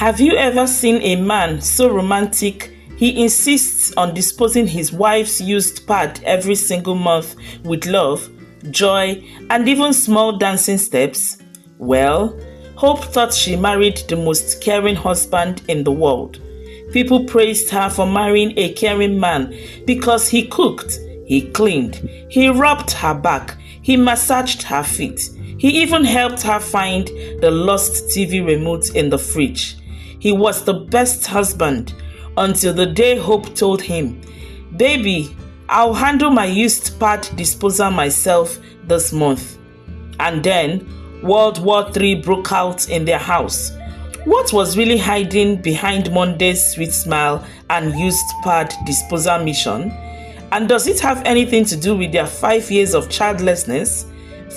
Have you ever seen a man so romantic he insists on disposing his wife's used pad every single month with love, joy, and even small dancing steps? Well, Hope thought she married the most caring husband in the world. People praised her for marrying a caring man because he cooked, he cleaned, he rubbed her back, he massaged her feet. He even helped her find the lost TV remote in the fridge. He was the best husband until the day Hope told him, "Baby, I'll handle my used pad disposal myself this month." And then World War III broke out in their house. What was really hiding behind Monday's sweet smile and used pad disposal mission? And does it have anything to do with their 5 years of childlessness?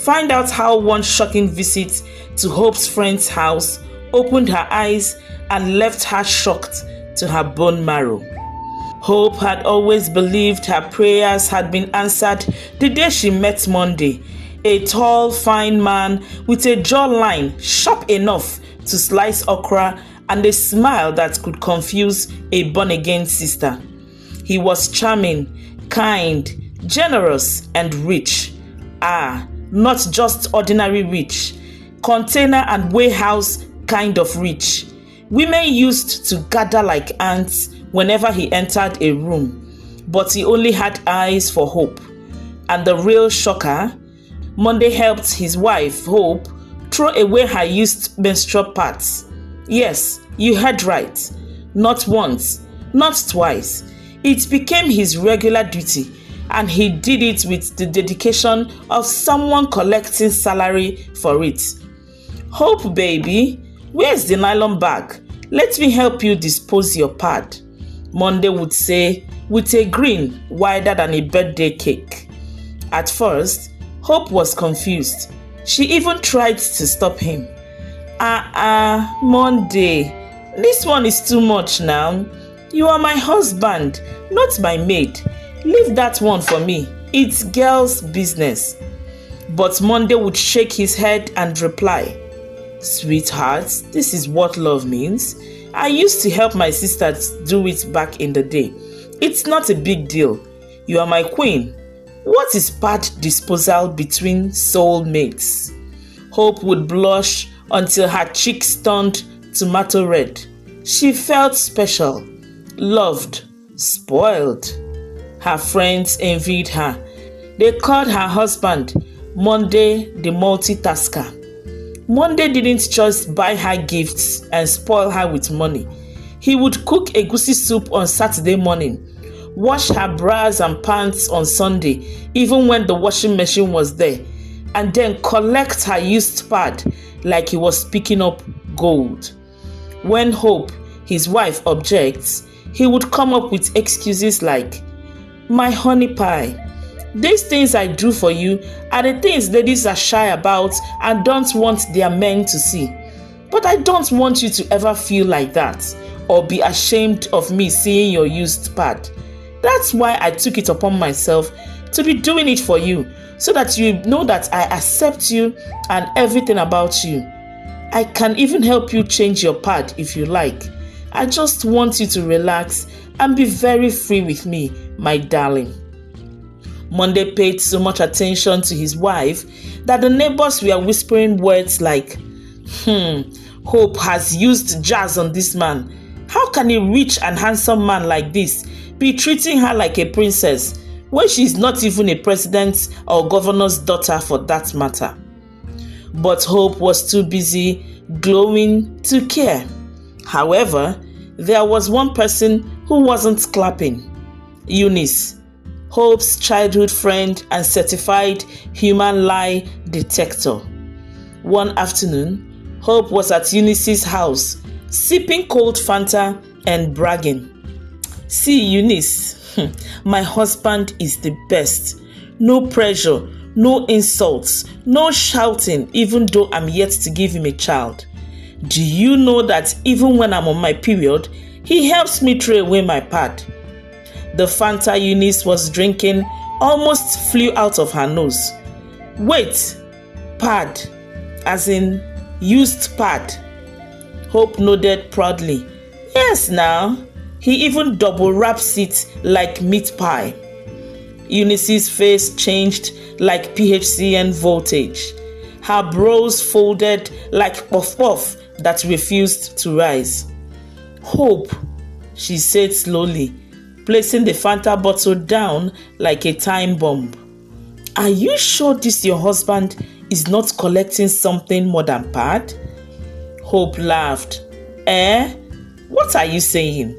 Find out how one shocking visit to Hope's friend's house opened her eyes and left her shocked to her bone marrow. Hope had always believed her prayers had been answered the day she met Monday, a tall, fine man with a jawline sharp enough to slice okra and a smile that could confuse a born-again sister. He was charming, kind, generous, and rich. Not just ordinary rich, container and warehouse kind of rich. Women used to gather like ants whenever he entered a room, but he only had eyes for Hope. And the real shocker, Monday helped his wife, Hope, throw away her used menstrual pads. Yes, you heard right. Not once, not twice. It became his regular duty, and he did it with the dedication of someone collecting salary for it. "Hope, baby, where's the nylon bag? Let me help you dispose your pad," Monday would say with a grin wider than a birthday cake. At first, Hope was confused. She even tried to stop him. Monday, this one is too much now. You are my husband, not my maid. Leave that one for me. It's girl's business." But Monday would shake his head and reply, "Sweetheart, this is what love means. I used to help my sisters do it back in the day. It's not a big deal. You are my queen. What is pad disposal between soulmates?" Hope would blush until her cheeks turned tomato red. She felt special, loved, spoiled. Her friends envied her. They called her husband Monday the multitasker. Monday didn't just buy her gifts and spoil her with money. He would cook egusi soup on Saturday morning, wash her bras and pants on Sunday, even when the washing machine was there, and then collect her used pad like he was picking up gold. When Hope, his wife, objects, he would come up with excuses like, "My honey pie, these things I do for you are the things ladies are shy about and don't want their men to see. But I don't want you to ever feel like that or be ashamed of me seeing your used pad. That's why I took it upon myself to be doing it for you, so that you know that I accept you and everything about you. I can even help you change your pad if you like. I just want you to relax and be very free with me, my darling." Monday paid so much attention to his wife that the neighbors were whispering words like, "Hope has used jazz on this man. How can a rich and handsome man like this be treating her like a princess when she's not even a president's or governor's daughter for that matter?" But Hope was too busy glowing to care. However, there was one person who wasn't clapping. Eunice, Hope's childhood friend and certified human lie detector. One afternoon, Hope was at Eunice's house, sipping cold Fanta and bragging. "See, Eunice, my husband is the best. No pressure, no insults, no shouting, even though I'm yet to give him a child. Do you know that even when I'm on my period, he helps me throw away my pad?" The Fanta Eunice was drinking almost flew out of her nose. "Wait, pad, as in used pad?" Hope nodded proudly. Yes, now. He even double wraps it like meat pie. Eunice's face changed like PHCN voltage. Her brows folded like puff-puff that refused to rise. Hope, she said slowly, placing the Fanta bottle down like a time bomb. Are you sure this your husband is not collecting something more than pad? Hope laughed. What are you saying?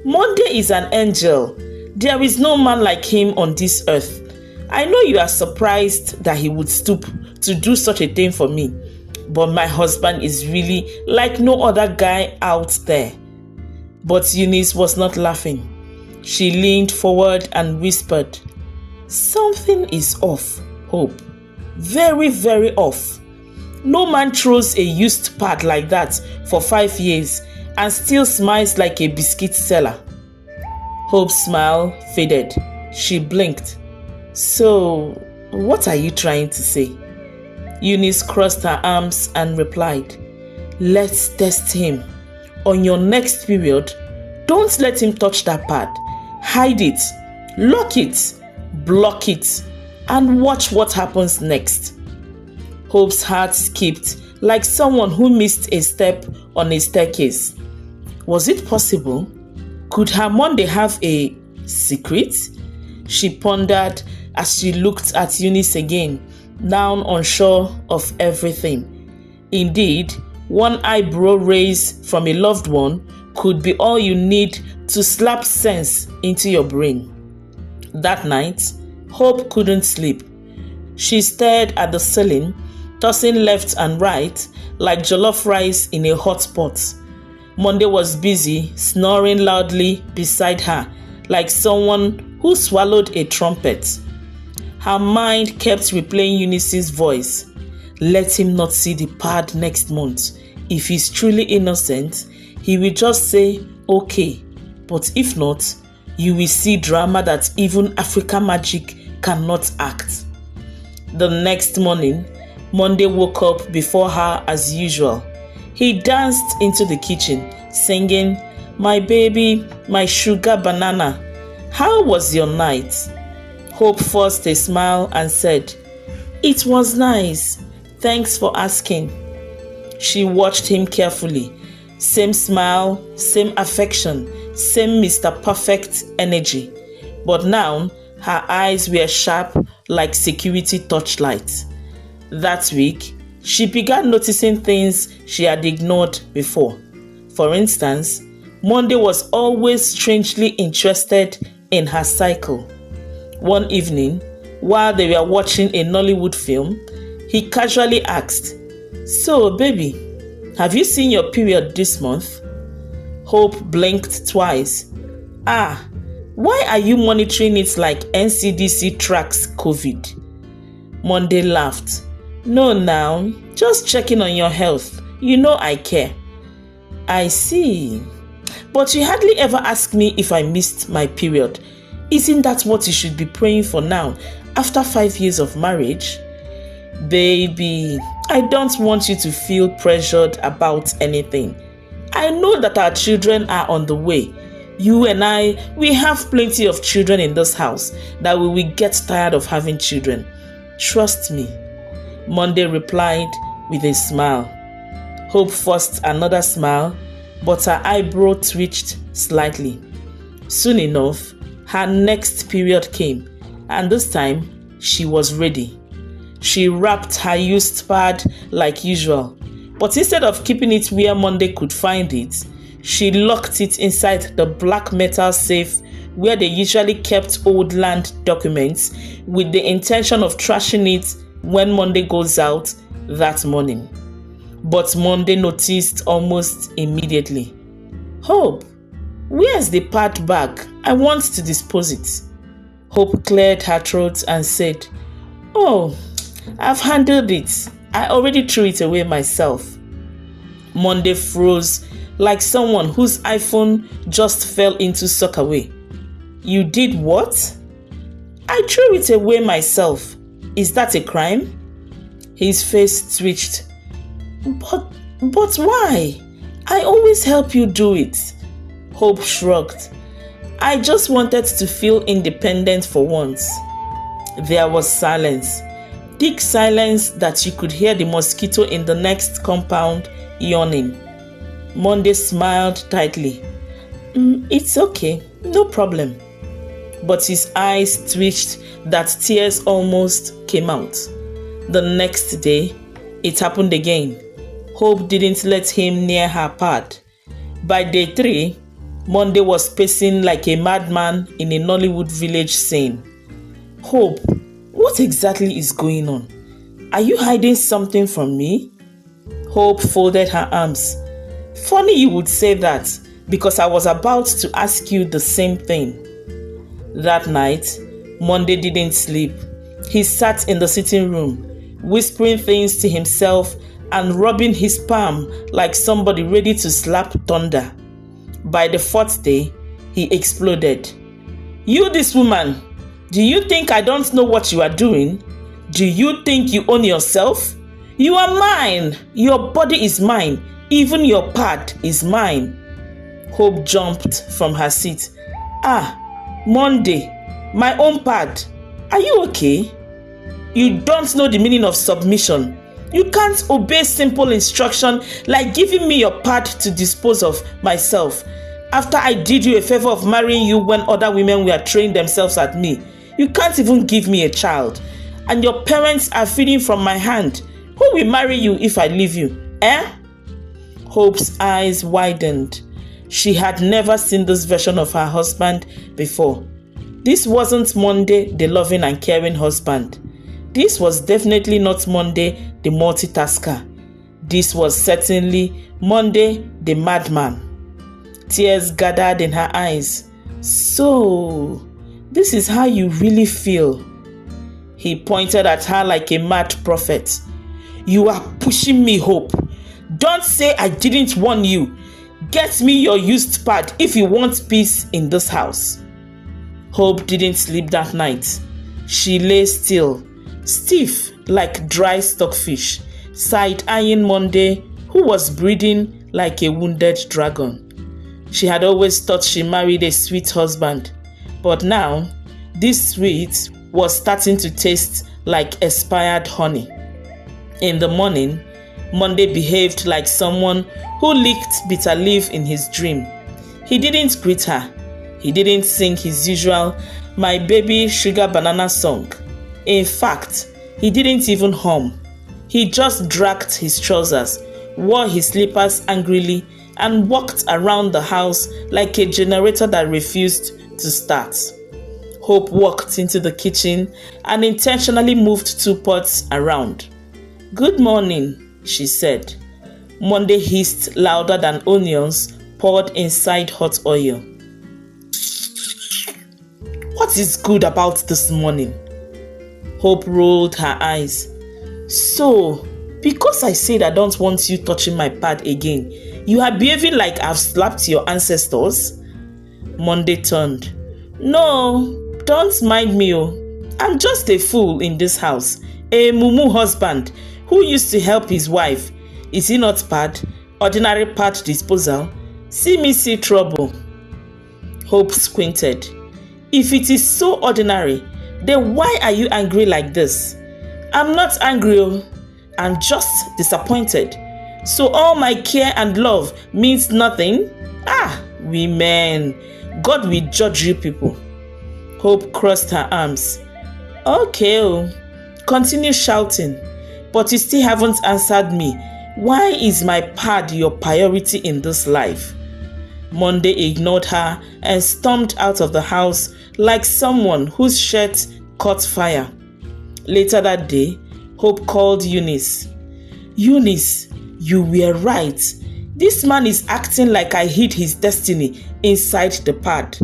Monday is an angel. There is no man like him on this earth. I know you are surprised that he would stoop to do such a thing for me, but my husband is really like no other guy out there. But Eunice was not laughing. She leaned forward and whispered, Something is off, Hope. Very, very off. No man throws a used pad like that for 5 years and still smiles like a biscuit seller. Hope's smile faded. She blinked. So, what are you trying to say? Eunice crossed her arms and replied, Let's test him. On your next period, don't let him touch that pad. Hide it, lock it, block it, and watch what happens next. Hope's heart skipped like someone who missed a step on a staircase. Was it possible? Could her Monday have a secret? She pondered as she looked at Eunice again, now unsure of everything. Indeed, one eyebrow raise from a loved one could be all you need to slap sense into your brain. That night, Hope couldn't sleep. She stared at the ceiling, tossing left and right like jollof rice in a hot pot. Monday was busy, snoring loudly beside her like someone who swallowed a trumpet. Her mind kept replaying Eunice's voice. Let him not see the pad next month. If he's truly innocent, he will just say, okay. But if not, you will see drama that even African magic cannot act. The next morning, Monday woke up before her as usual. He danced into the kitchen, singing, My baby, my sugar banana. How was your night? Hope forced a smile and said, It was nice. Thanks for asking. She watched him carefully. Same smile, same affection, same Mr. Perfect energy. But now, her eyes were sharp like security torchlights. That week, she began noticing things she had ignored before. For instance, Monday was always strangely interested in her cycle. One evening, while they were watching a Nollywood film, he casually asked, So, baby, have you seen your period this month? Hope blinked twice. Why are you monitoring it like NCDC tracks COVID? Monday laughed. No now, just checking on your health. You know I care. I see. But you hardly ever ask me if I missed my period. Isn't that what you should be praying for now, after 5 years of marriage? Baby, I don't want you to feel pressured about anything. I know that our children are on the way. You and I, we have plenty of children in this house that we will get tired of having children. Trust me. Monday replied with a smile. Hope forced another smile, but her eyebrow twitched slightly. Soon enough, her next period came, and this time she was ready. She wrapped her used pad like usual, but instead of keeping it where Monday could find it, she locked it inside the black metal safe where they usually kept old land documents with the intention of trashing it when Monday goes out that morning. But Monday noticed almost immediately. Hope, where's the pad bag? I want to dispose it. Hope cleared her throat and said, Oh, I've handled it. I already threw it away myself. Monday froze like someone whose iPhone just fell into sockaway. You did what? I threw it away myself. Is that a crime? His face twitched. But why? I always help you do it. Hope shrugged. I just wanted to feel independent for once. There was silence. Thick silence that you could hear the mosquito in the next compound yawning. Monday smiled tightly. It's okay, no problem. But his eyes twitched that tears almost came out. The next day, it happened again. Hope didn't let him near her pad. By day 3, Monday was pacing like a madman in a Nollywood village scene. Hope, what exactly is going on? Are you hiding something from me? Hope folded her arms. Funny you would say that, because I was about to ask you the same thing. That night, Monday didn't sleep. He sat in the sitting room, whispering things to himself and rubbing his palm like somebody ready to slap thunder. By the 4th day, he exploded. You, this woman, do you think I don't know what you are doing? Do you think you own yourself? You are mine. Your body is mine. Even your pad is mine. Hope jumped from her seat. Monday, my own pad. Are you okay? You don't know the meaning of submission. You can't obey simple instruction like giving me your pad to dispose of myself. After I did you a favor of marrying you when other women were throwing themselves at me, you can't even give me a child. And your parents are feeding from my hand. Who will marry you if I leave you? Hope's eyes widened. She had never seen this version of her husband before. This wasn't Monday, the loving and caring husband. This was definitely not Monday, the multitasker. This was certainly Monday, the madman. Tears gathered in her eyes. So, this is how you really feel. He pointed at her like a mad prophet. You are pushing me, Hope. Don't say I didn't warn you. Get me your used pad if you want peace in this house. Hope didn't sleep that night. She lay still, stiff like dry stockfish, side-eyeing Monday, who was breathing like a wounded dragon. She had always thought she married a sweet husband, but now, this sweet was starting to taste like expired honey. In the morning, Monday behaved like someone who licked bitter leaf in his dream. He didn't greet her. He didn't sing his usual "My Baby Sugar Banana" song. In fact, he didn't even hum. He just dragged his trousers, wore his slippers angrily, and walked around the house like a generator that refused to start. Hope walked into the kitchen and intentionally moved 2 pots around. "Good morning," she said. Monday hissed louder than onions poured inside hot oil. What is good about this morning? Hope rolled her eyes. So, because I said I don't want you touching my pad again, you are behaving like I've slapped your ancestors? Monday turned. No, don't mind me. I'm just a fool in this house. A mumu husband who used to help his wife. Is he not pad? Ordinary pad disposal? See me see trouble. Hope squinted. If it is so ordinary, then why are you angry like this? I'm not angry. I'm just disappointed. So all my care and love means nothing? Women. God will judge you people. Hope crossed her arms. Okay, continue shouting. But you still haven't answered me. Why is my pad your priority in this life? Monday ignored her and stormed out of the house like someone whose shirt caught fire. Later that day, Hope called Eunice. Eunice, you were right. This man is acting like I hid his destiny inside the pad.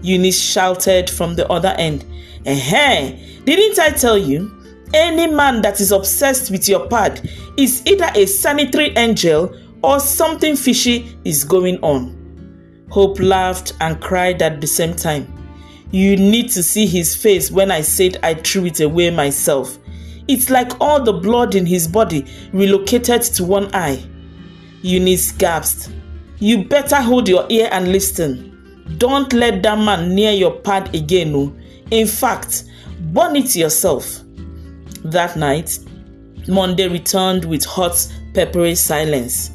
Eunice shouted from the other end. Didn't I tell you? Any man that is obsessed with your pad is either a sanitary angel or something fishy is going on. Hope laughed and cried at the same time. You need to see his face when I said I threw it away myself. It's like all the blood in his body relocated to one eye. Eunice gasped. You better hold your ear and listen. Don't let that man near your pad again, no. In fact, burn it yourself. That night, Monday returned with hot, peppery silence.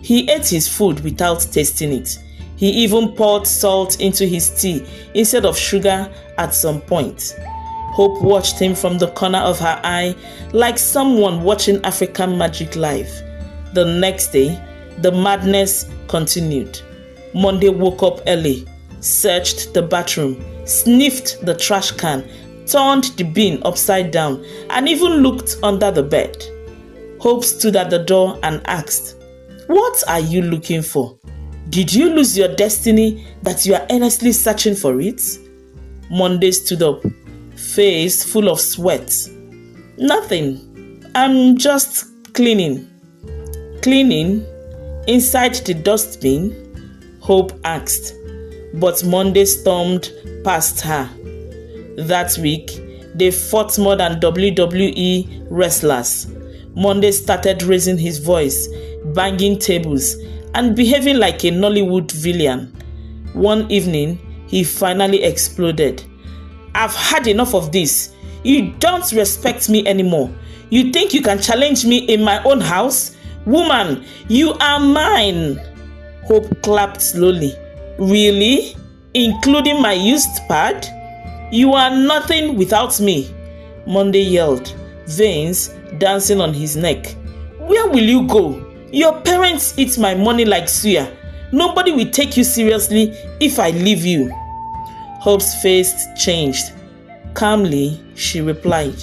He ate his food without tasting it. He even poured salt into his tea instead of sugar at some point. Hope watched him from the corner of her eye like someone watching African Magic Live. The next day, the madness continued. Monday woke up early, searched the bathroom, sniffed the trash can, turned the bin upside down, and even looked under the bed. Hope stood at the door and asked, "What are you looking for? Did you lose your destiny that you are earnestly searching for it?" Monday stood up, face full of sweat. "Nothing. I'm just cleaning." "Cleaning? Inside the dustbin?" Hope asked. But Monday stormed past her. That week, they fought more than WWE wrestlers. Monday started raising his voice, banging tables, and behaving like a Nollywood villain. One evening, he finally exploded. "I've had enough of this. You don't respect me anymore. You think you can challenge me in my own house? Woman, you are mine." Hope clapped slowly. "Really? Including my used pad? You are nothing without me," Monday yelled, veins dancing on his neck. "Where will you go? Your parents eat my money like suya. Nobody will take you seriously if I leave you." Hope's face changed. Calmly, she replied,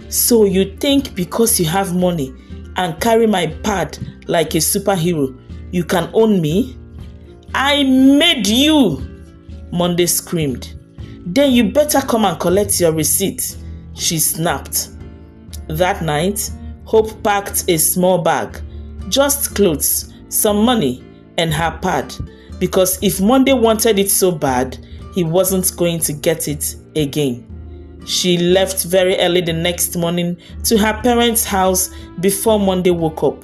"So you think because you have money and carry my pad like a superhero, you can own me?" "I made you!" Monday screamed. "Then you better come and collect your receipt," she snapped. That night, Hope packed a small bag, just clothes, some money, and her pad, because if Monday wanted it so bad, he wasn't going to get it again. She left very early the next morning to her parents' house before Monday woke up.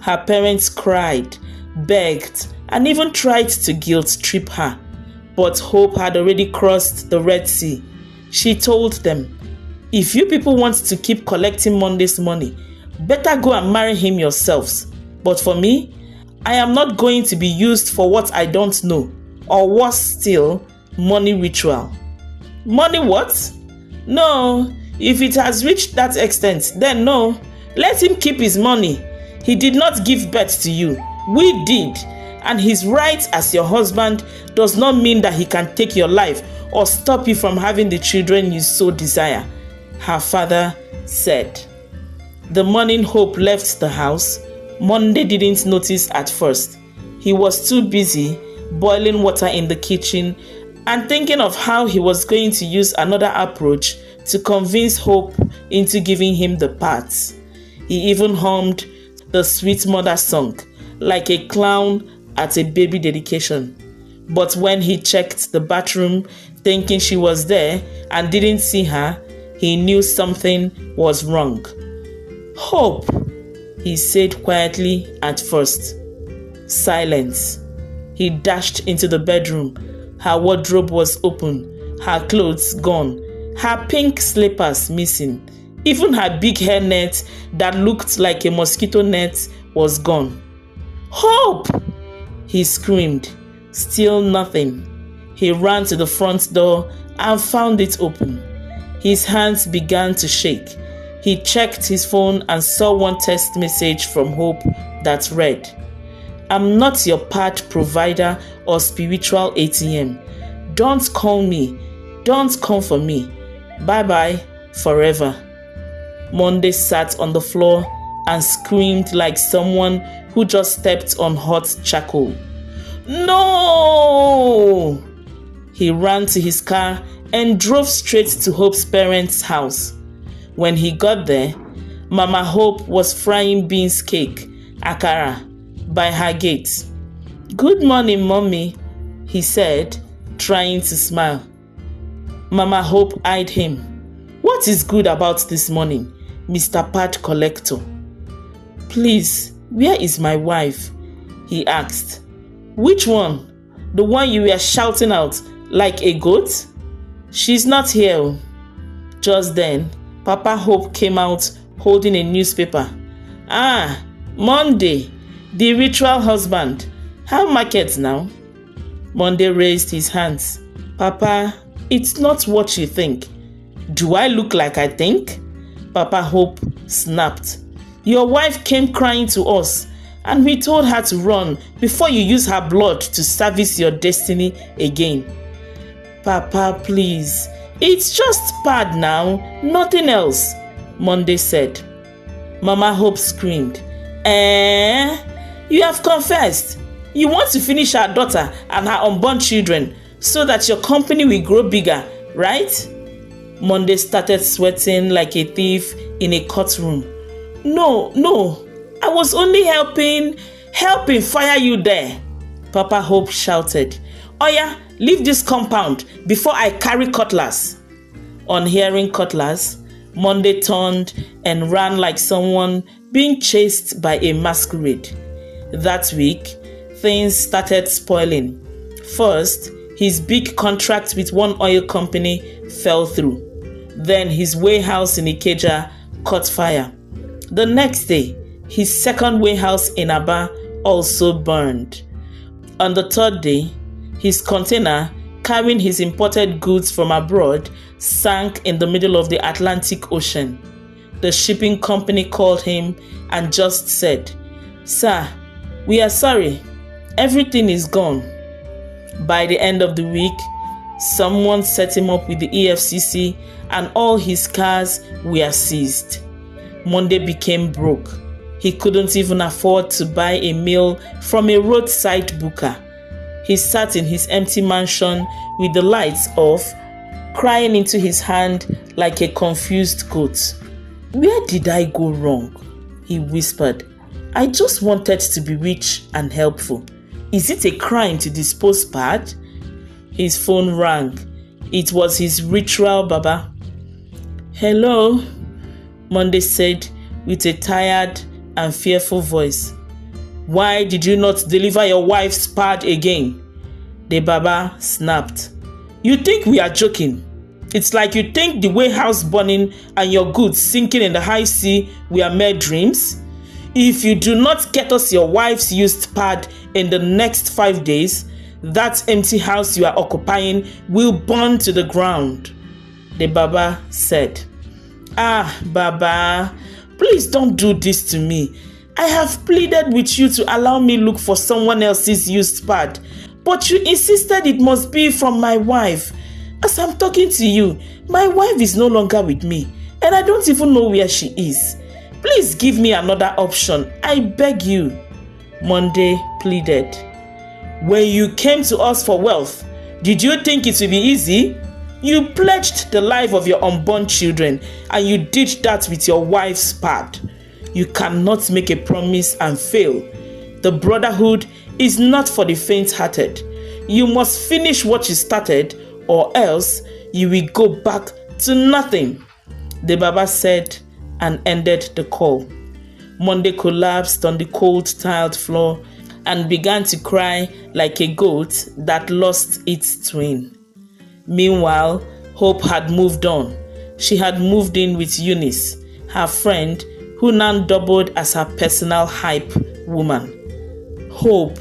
Her parents cried, begged, and even tried to guilt-trip her. But Hope had already crossed the Red Sea. She told them, "If you people want to keep collecting Monday's money, better go and marry him yourselves. But for me, I am not going to be used for what I don't know, or worse still, money ritual." "Money what? No, if it has reached that extent, then no. Let him keep his money. He did not give birth to you. We did. And his right as your husband does not mean that he can take your life or stop you from having the children you so desire," her father said. The morning Hope left the house, Monday didn't notice at first. He was too busy boiling water in the kitchen and thinking of how he was going to use another approach to convince Hope into giving him the parts. He even hummed the Sweet Mother song like a clown at a baby dedication. But when he checked the bathroom thinking she was there and didn't see her, he knew something was wrong. "Hope," he said quietly at first. Silence. He dashed into the bedroom. Her wardrobe was open, her clothes gone, her pink slippers missing. Even her big hair net that looked like a mosquito net was gone. "Hope!" he screamed. Still nothing. He ran to the front door and found it open. His hands began to shake. He checked his phone and saw one text message from Hope that read, "I'm not your pad provider or spiritual ATM. Don't call me. Don't come for me. Bye-bye forever." Monday sat on the floor and screamed like someone who just stepped on hot charcoal. "No!" He ran to his car and drove straight to Hope's parents' house. When he got there, Mama Hope was frying beans cake, akara, by her gate. "Good morning, Mommy," he said, trying to smile. Mama Hope eyed him. "What is good about this morning, Mr. Pad Collector?" "Please, "Where is my wife?" he asked. "Which one? The one you were shouting out like a goat?" "She's not here." Just then, Papa Hope came out holding a newspaper. "Ah, Monday, the ritual husband. How market now?" Monday raised his hands. "Papa, it's not what you think." "Do I look like I think?" Papa Hope snapped. "Your wife came crying to us, and we told her to run before you use her blood to service your destiny again." "Papa, please. It's just pad now, nothing else," Monday said. Mama Hope screamed. You have confessed. You want to finish our daughter and her unborn children so that your company will grow bigger, right?" Monday started sweating like a thief in a courtroom. No, I was only helping fire you there," Papa Hope shouted. "Oya, leave this compound before I carry cutlass." On hearing cutlass, Monday turned and ran like someone being chased by a masquerade. That week, things started spoiling. First, his big contract with one oil company fell through. Then his warehouse in Ikeja caught fire. The next day, his second warehouse in Aba also burned. On the third day, his container carrying his imported goods from abroad sank in the middle of the Atlantic Ocean. The shipping company called him and just said, "Sir, we are sorry. Everything is gone." By the end of the week, someone set him up with the EFCC and all his cars were seized. Monday became broke. He couldn't even afford to buy a meal from a roadside booker. He sat in his empty mansion with the lights off, crying into his hand like a confused goat. "Where did I go wrong?" he whispered. "I just wanted to be rich and helpful. Is it a crime to dispose pad?" His phone rang. It was his ritual Baba. "Hello," Monday said with a tired and fearful voice. "Why did you not deliver your wife's pad again?" The Baba snapped. "You think we are joking? It's like you think the warehouse burning and your goods sinking in the high sea were mere dreams? If you do not get us your wife's used pad in the next 5 days, that empty house you are occupying will burn to the ground," the Baba said. "Ah, Baba, please don't do this to me. I have pleaded with you to allow me look for someone else's used pad, but you insisted it must be from my wife. As I'm talking to you, my wife is no longer with me, and I don't even know where she is. Please give me another option, I beg you," Monday pleaded. "When you came to us for wealth, did you think it would be easy? You pledged the life of your unborn children, and you did that with your wife's pad. You cannot make a promise and fail. The brotherhood is not for the faint-hearted. You must finish what you started, or else you will go back to nothing," the Baba said and ended the call. Monday collapsed on the cold tiled floor and began to cry like a goat that lost its twin. Meanwhile, Hope had moved on. She had moved in with Eunice, her friend, who now doubled as her personal hype woman. "Hope,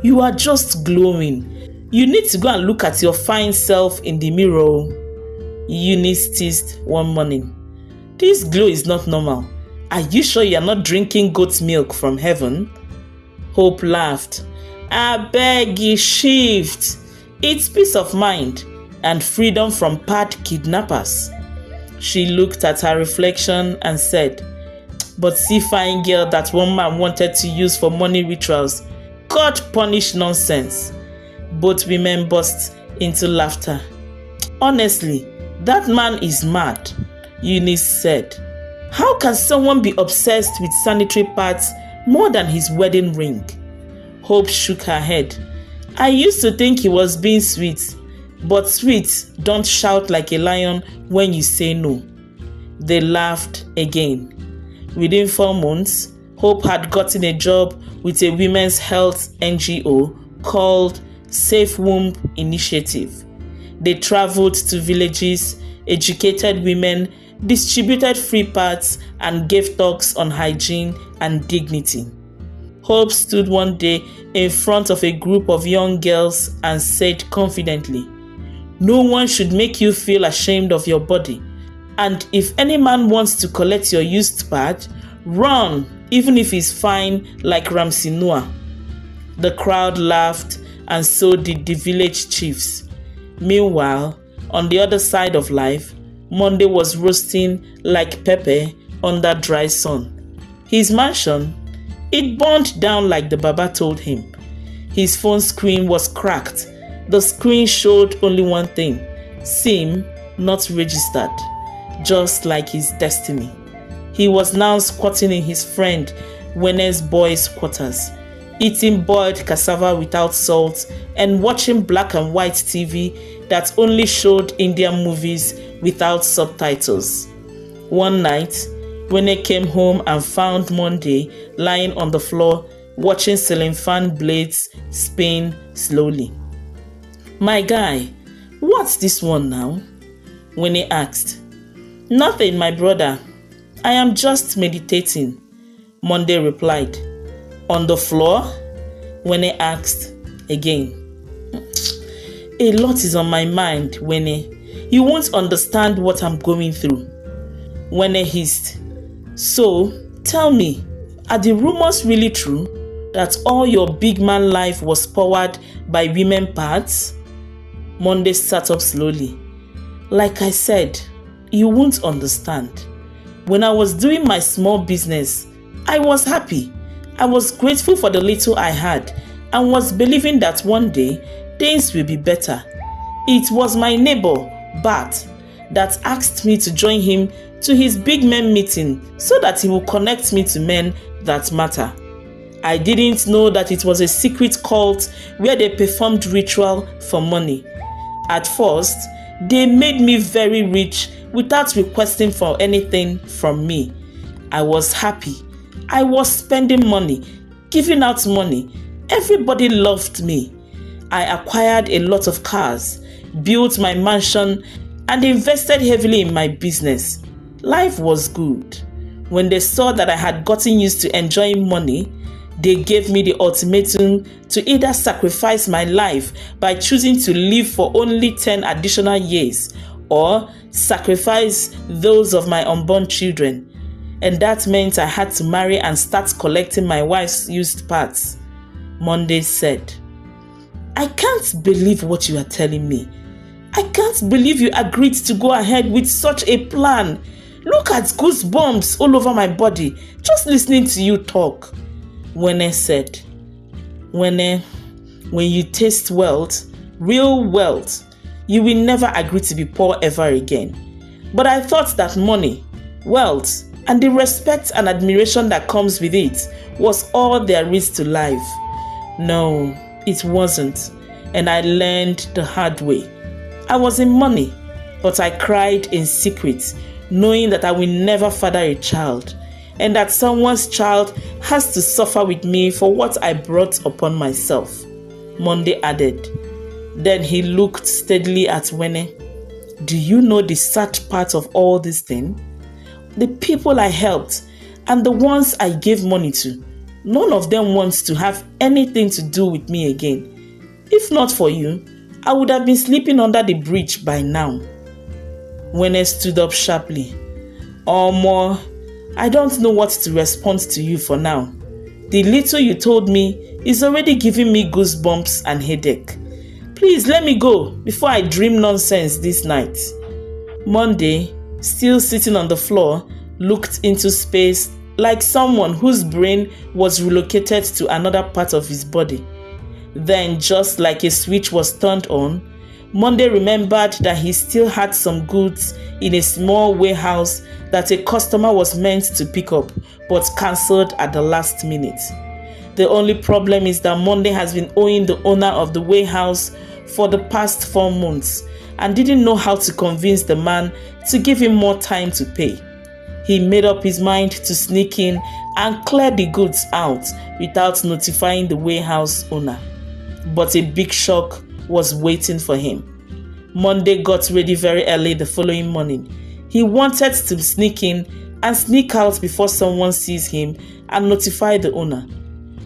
you are just glowing. You need to go and look at your fine self in the mirror," Eunice teased one morning. "This glow is not normal. Are you sure you are not drinking goat's milk from heaven?" Hope laughed. "I beg you, shift. It's peace of mind and freedom from pad kidnappers." She looked at her reflection and said, "But see fine girl that one man wanted to use for money rituals. God punish nonsense." Both women burst into laughter. "Honestly, that man is mad," Eunice said. "How can someone be obsessed with sanitary pads more than his wedding ring?" Hope shook her head. "I used to think he was being sweet, but sweet don't shout like a lion when you say no." They laughed again. Within 4 months, Hope had gotten a job with a women's health NGO called Safe Womb Initiative. They traveled to villages, educated women, distributed free pads, and gave talks on hygiene and dignity. Hope stood one day in front of a group of young girls and said confidently, "No one should make you feel ashamed of your body. And if any man wants to collect your used pad, run, even if he's fine like Ramsey Noah." The crowd laughed, and so did the village chiefs. Meanwhile, on the other side of life, Monday was roasting like pepper under dry sun. His mansion, it burned down like the Baba told him. His phone screen was cracked. The screen showed only one thing: SIM not registered, just like his destiny. He was now squatting in his friend Wene's boys' quarters, eating boiled cassava without salt and watching black and white TV that only showed Indian movies without subtitles. One night, Wene came home and found Monday lying on the floor watching ceiling fan blades spin slowly. "My guy, what's this one now?" Wene asked. "Nothing, my brother. I am just meditating," Monday replied. "On the floor?" Wene asked again. "A lot is on my mind, Wene. You won't understand what I'm going through." Wene hissed. "So, tell me, are the rumors really true that all your big man life was powered by women parts?" Monday sat up slowly. "Like I said, you won't understand. When I was doing my small business, I was happy. I was grateful for the little I had and was believing that one day things will be better. It was my neighbor, Bart, that asked me to join him to his big men meeting so that he will connect me to men that matter. I didn't know that it was a secret cult where they performed ritual for money. At first, they made me very rich without requesting for anything from me. I was happy. I was spending money, giving out money. Everybody loved me. I acquired a lot of cars, built my mansion, and invested heavily in my business. Life was good. When they saw that I had gotten used to enjoying money, they gave me the ultimatum to either sacrifice my life by choosing to live for only 10 additional years or sacrifice those of my unborn children. And that meant I had to marry and start collecting my wife's used parts. Monday said, "I can't believe what you are telling me. I can't believe you agreed to go ahead with such a plan. Look at goosebumps all over my body just listening to you talk." Wene said, "Wene, when you taste wealth, real wealth, you will never agree to be poor ever again. But I thought that money, wealth, and the respect and admiration that comes with it was all there is to life. No, it wasn't, and I learned the hard way. I was in money, but I cried in secret, knowing that I will never father a child, and that someone's child has to suffer with me for what I brought upon myself," Monday added. Then he looked steadily at Wene. "Do you know the sad part of all this thing? The people I helped and the ones I gave money to, none of them wants to have anything to do with me again. If not for you, I would have been sleeping under the bridge by now." Wene stood up sharply. "Omo, I don't know what to respond to you for now. The little you told me is already giving me goosebumps and headache. Please let me go before I dream nonsense this night." Monday, still sitting on the floor, looked into space like someone whose brain was relocated to another part of his body. Then, just like a switch was turned on, Monday remembered that he still had some goods in a small warehouse that a customer was meant to pick up but cancelled at the last minute. The only problem is that Monday has been owing the owner of the warehouse for the past 4 months and didn't know how to convince the man to give him more time to pay. He made up his mind to sneak in and clear the goods out without notifying the warehouse owner. But a big shock was waiting for him. Monday got ready very early the following morning. He wanted to sneak in and sneak out before someone sees him and notify the owner.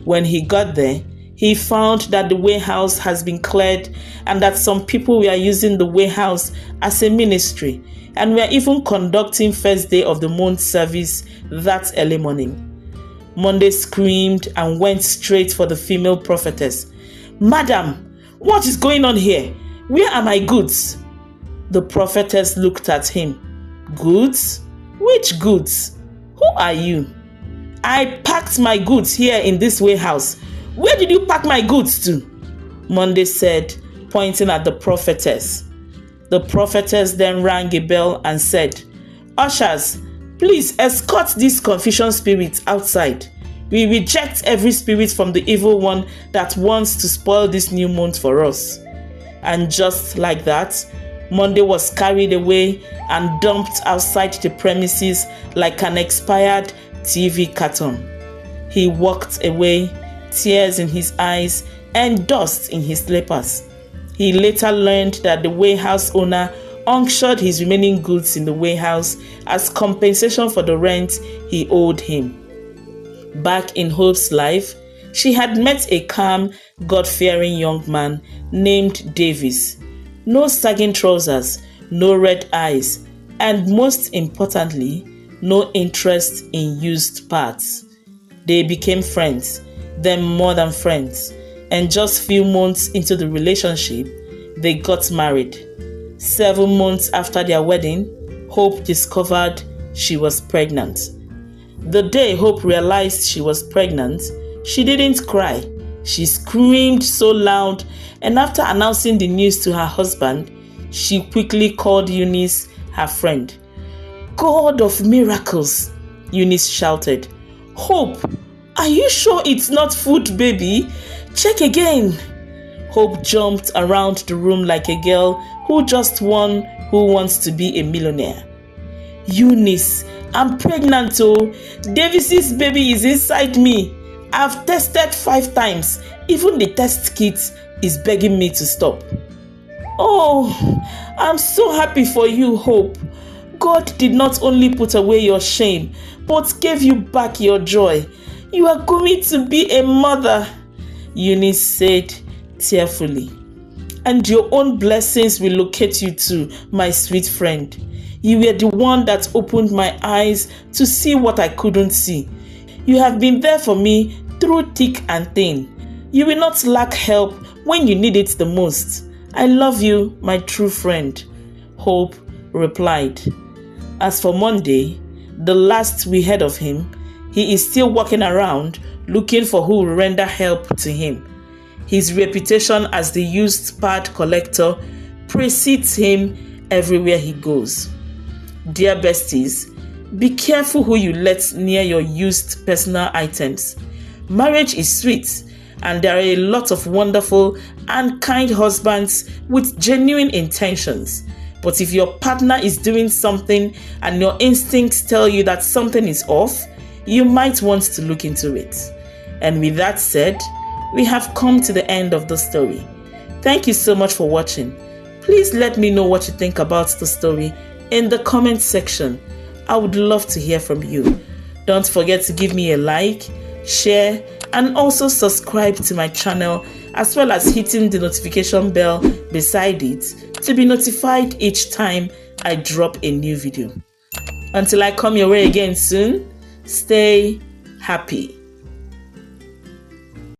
When he got there, he found that the warehouse has been cleared and that some people were using the warehouse as a ministry and were even conducting first day of the month service that early morning. Monday screamed and went straight for the female prophetess. "Madam, what is going on here? Where are my goods?" The prophetess looked at him. "Goods? Which goods? Who are you?" "I packed my goods here in this warehouse. Where did you pack my goods to?" Monday said, pointing at the prophetess. The prophetess then rang a bell and said, "Ushers, please escort this confusion spirit outside. We reject every spirit from the evil one that wants to spoil this new month for us." And just like that, Monday was carried away and dumped outside the premises like an expired TV carton. He walked away, tears in his eyes and dust in his slippers. He later learned that the warehouse owner unctured his remaining goods in the warehouse as compensation for the rent he owed him. Back in Hope's life, she had met a calm, God-fearing young man named Davis. No sagging trousers, no red eyes, and most importantly, no interest in used parts. They became friends, then more than friends, and just few months into the relationship, they got married. 7 months after their wedding, Hope discovered she was pregnant. The day Hope realized she was pregnant, she didn't cry. She screamed so loud, and after announcing the news to her husband, she quickly called Eunice, her friend. "God of miracles," Eunice shouted. "Hope, are you sure it's not food, baby? Check again." Hope jumped around the room like a girl who just won Who Wants to Be a Millionaire. "Eunice, I'm pregnant, oh. Davis's baby is inside me. I've tested 5 times. Even the test kit is begging me to stop." "Oh, I'm so happy for you, Hope. God did not only put away your shame, but gave you back your joy. You are going to be a mother," Eunice said tearfully. "And your own blessings will locate you too, my sweet friend. You were the one that opened my eyes to see what I couldn't see. You have been there for me through thick and thin. You will not lack help when you need it the most. I love you, my true friend," Hope replied. As for Monday, the last we heard of him, he is still walking around looking for who will render help to him. His reputation as the used part collector precedes him everywhere he goes. Dear besties, be careful who you let near your used personal items. Marriage is sweet, and there are a lot of wonderful and kind husbands with genuine intentions. But if your partner is doing something and your instincts tell you that something is off, you might want to look into it. And with that said, we have come to the end of the story. Thank you so much for watching. Please let me know what you think about the story in the comment section. I would love to hear from you. Don't forget to give me a like, share, and also subscribe to my channel, as well as hitting the notification bell beside it to be notified each time I drop a new video. Until I come your way again soon, stay happy.